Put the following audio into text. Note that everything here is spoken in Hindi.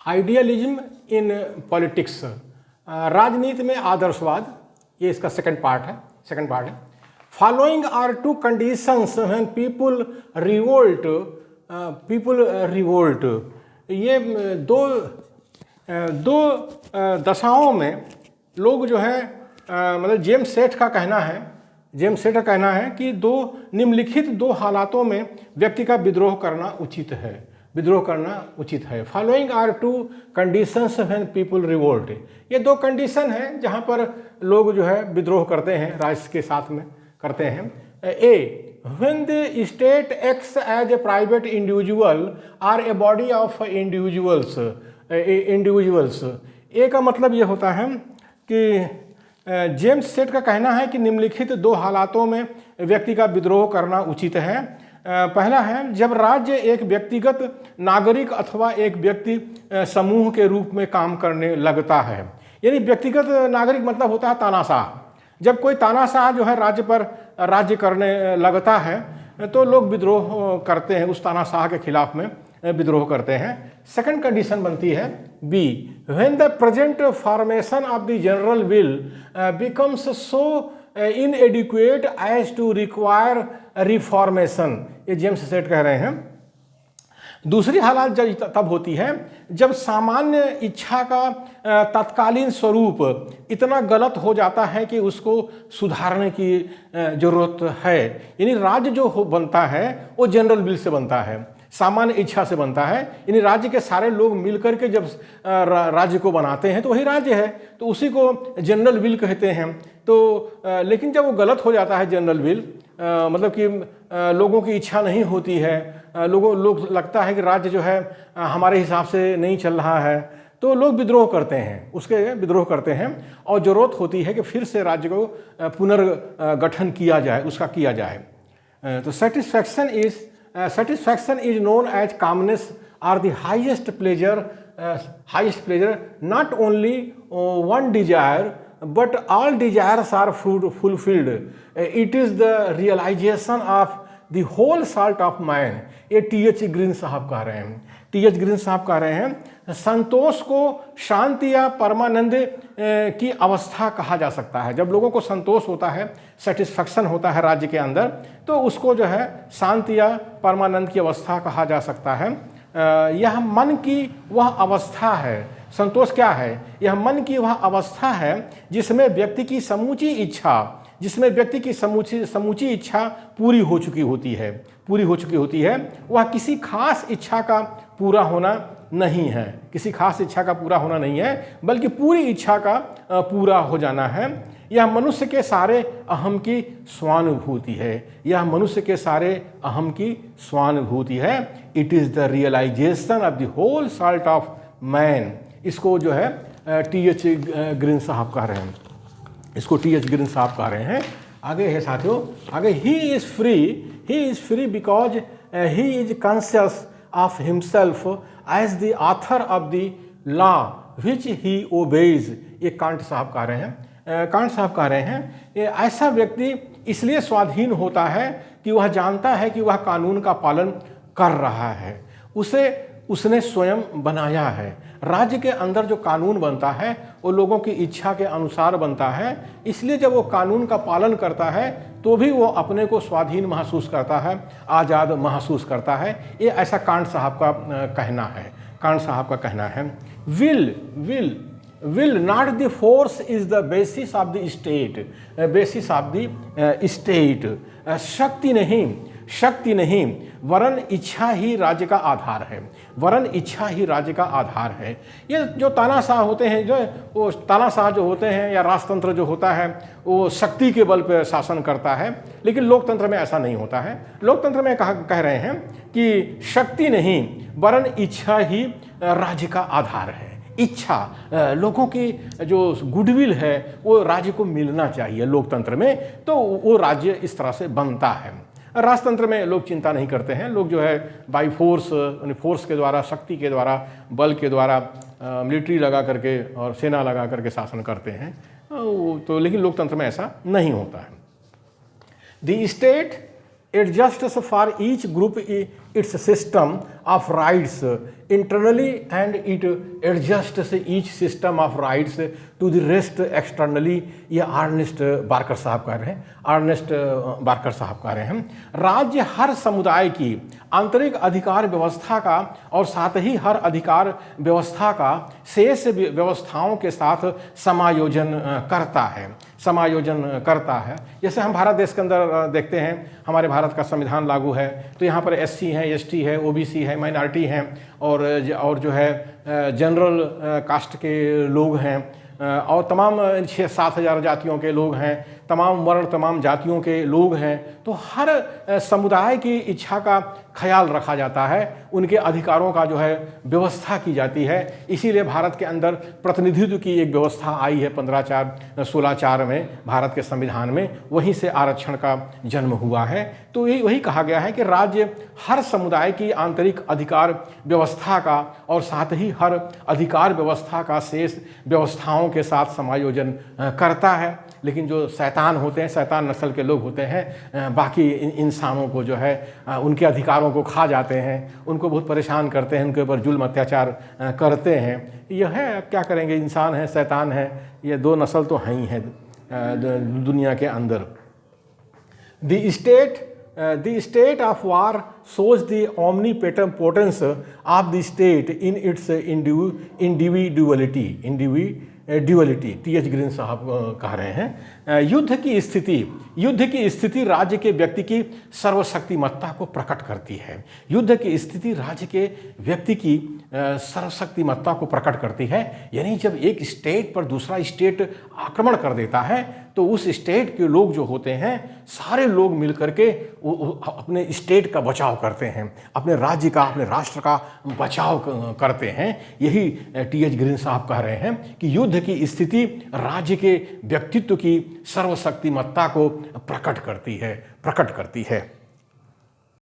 आइडियलिज्म इन पॉलिटिक्स, राजनीति में आदर्शवाद, ये इसका सेकंड पार्ट है। Following are two conditions when people revolt, ये दो दशाओं में लोग जो है मतलब जेम्स सेठ का कहना है कि निम्नलिखित दो हालातों में व्यक्ति का विद्रोह करना उचित है। Following are two conditions when people revolt, ये दो कंडीशन हैं जहाँ पर लोग जो है विद्रोह करते हैं, राज्य के साथ में करते हैं। ए, when the state acts as a private individual or a body of individuals, ए का मतलब ये होता है कि जेम्स सेठ का कहना है कि निम्नलिखित दो हालातों में व्यक्ति का विद्रोह करना उचित है। पहला है जब राज्य एक व्यक्तिगत नागरिक अथवा एक व्यक्ति समूह के रूप में काम करने लगता है। यानी व्यक्तिगत नागरिक मतलब होता है तानाशाह। जब कोई तानाशाह जो है राज्य करने लगता है तो लोग विद्रोह करते हैं, उस तानाशाह के खिलाफ में विद्रोह करते हैं। सेकंड कंडीशन बनती है B, when the present formation of the general will becomes so inadequate as to require reformation, ये जेम्स सेठ कह रहे हैं। दूसरी हालत जब तब होती है जब सामान्य इच्छा का तत्कालीन स्वरूप इतना गलत हो जाता है कि उसको सुधारने की ज़रूरत है। यानी राज्य जो बनता है वो जनरल विल से बनता है, सामान्य इच्छा से बनता है। यानी राज्य के सारे लोग मिलकर के जब राज्य को बनाते हैं तो वही राज्य है, तो उसी को जनरल विल कहते हैं। तो लेकिन जब वो गलत हो जाता है जनरल विल, मतलब कि लोगों की इच्छा नहीं होती है, लोग लगता है कि राज्य जो है हमारे हिसाब से नहीं चल रहा है, तो लोग विद्रोह करते हैं और ज़रूरत होती है कि फिर से राज्य को पुनर्गठन किया जाए। तो satisfaction is known as calmness or the highest pleasure, not only one desire but all desires are fulfilled. It is the realization of the whole salt of man, ये T.H. ग्रीन साहब कह रहे हैं। संतोष को शांति या परमानंद की अवस्था कहा जा सकता है। जब लोगों को संतोष होता है, सेटिस्फैक्शन होता है राज्य के अंदर, तो उसको जो है शांति या परमानंद की अवस्था कहा जा सकता है। यह मन की वह अवस्था है। संतोष क्या है? यह मन की वह अवस्था है जिसमें व्यक्ति की समूची इच्छा पूरी हो चुकी होती है। वह किसी खास इच्छा का पूरा होना नहीं है, बल्कि पूरी इच्छा का पूरा हो जाना है। यह मनुष्य के सारे अहम की स्वानुभूति है। It is the realization of the whole self of man. इसको जो है T.H. ग्रीन साहब कह रहे हैं। आगे है साथियों, आगे he is free because he is conscious of himself as the author of the law which he obeys. ये कांट साहब कह रहे हैं ये ऐसा व्यक्ति इसलिए स्वाधीन होता है कि वह जानता है कि वह कानून का पालन कर रहा है, उसने स्वयं बनाया है। राज्य के अंदर जो कानून बनता है वो लोगों की इच्छा के अनुसार बनता है, इसलिए जब वो कानून का पालन करता है तो भी वो अपने को स्वाधीन महसूस करता है, आज़ाद महसूस करता है। ये ऐसा कांट साहब का कहना है। Will not the force is the basis of the state. शक्ति नहीं वरन इच्छा ही राज्य का आधार है। ये जो तानाशाह होते हैं या राजतंत्र जो होता है वो शक्ति के बल पर शासन करता है, लेकिन लोकतंत्र में ऐसा नहीं होता है। लोकतंत्र में कह रहे हैं कि शक्ति नहीं वरन इच्छा ही राज्य का आधार है। इच्छा, लोगों की जो गुडविल है वो राज्य को मिलना चाहिए लोकतंत्र में, तो वो राज्य इस तरह से बनता है। राजतंत्र में लोग चिंता नहीं करते हैं, लोग जो है बाई फोर्स के द्वारा, शक्ति के द्वारा, बल के द्वारा, मिलिट्री लगा करके और सेना लगा करके शासन करते हैं। तो लेकिन लोकतंत्र में ऐसा नहीं होता है। The adjusts for each group its system of rights internally and it adjusts each system of rights to the rest externally। ये अर्नेस्ट बार्कर साहब कह रहे हैं, अर्नेस्ट बार्कर साहब कह रहे हैं। राज्य हर समुदाय की आंतरिक अधिकार व्यवस्था का और साथ ही हर अधिकार व्यवस्था का शेष व्यवस्थाओं के साथ समायोजन करता है, समायोजन करता है। जैसे हम भारत देश के अंदर देखते हैं, हमारे भारत का संविधान लागू है, तो यहाँ पर एससी हैं, एसटी है, ओबीसी है, माइनॉरिटी हैं और जो है जनरल कास्ट के लोग हैं और तमाम 6-7 हज़ार जातियों के लोग हैं, तमाम वर्ण तमाम जातियों के लोग हैं। तो हर समुदाय की इच्छा का ख्याल रखा जाता है, उनके अधिकारों का जो है व्यवस्था की जाती है। इसीलिए भारत के अंदर प्रतिनिधित्व की एक व्यवस्था आई है 15/4/16 में भारत के संविधान में, वहीं से आरक्षण का जन्म हुआ है। तो यही वही कहा गया है कि राज्य हर समुदाय की आंतरिक अधिकार व्यवस्था का और साथ ही हर अधिकार व्यवस्था का शेष व्यवस्थाओं के साथ समायोजन करता है। लेकिन जो शैतान होते हैं, शैतान नस्ल के लोग होते हैं, बाकी इंसानों को जो है उनके अधिकारों को खा जाते हैं, उनको बहुत परेशान करते हैं, उनके ऊपर जुल्म अत्याचार करते हैं। यह है, क्या करेंगे, इंसान है, शैतान है, ये दो नस्ल तो हैं ही हैं दुनिया के अंदर। The state of war shows the omnipotence of the state in its duality. TH. Green साहब कह रहे हैं, युद्ध की स्थिति राज्य के व्यक्ति की सर्वशक्तिमत्ता को प्रकट करती है। युद्ध की स्थिति राज्य के व्यक्ति की सर्वशक्तिमत्ता को प्रकट करती है। यानी जब एक स्टेट पर दूसरा स्टेट आक्रमण कर देता है तो उस स्टेट के लोग जो होते हैं, सारे लोग मिलकर के अपने स्टेट का बचाव करते हैं, अपने राज्य का, अपने राष्ट्र का बचाव करते हैं। यही टी.एच. ग्रीन साहब कह रहे हैं कि युद्ध की स्थिति राज्य के व्यक्तित्व की सर्वशक्तिमत्ता को प्रकट करती है।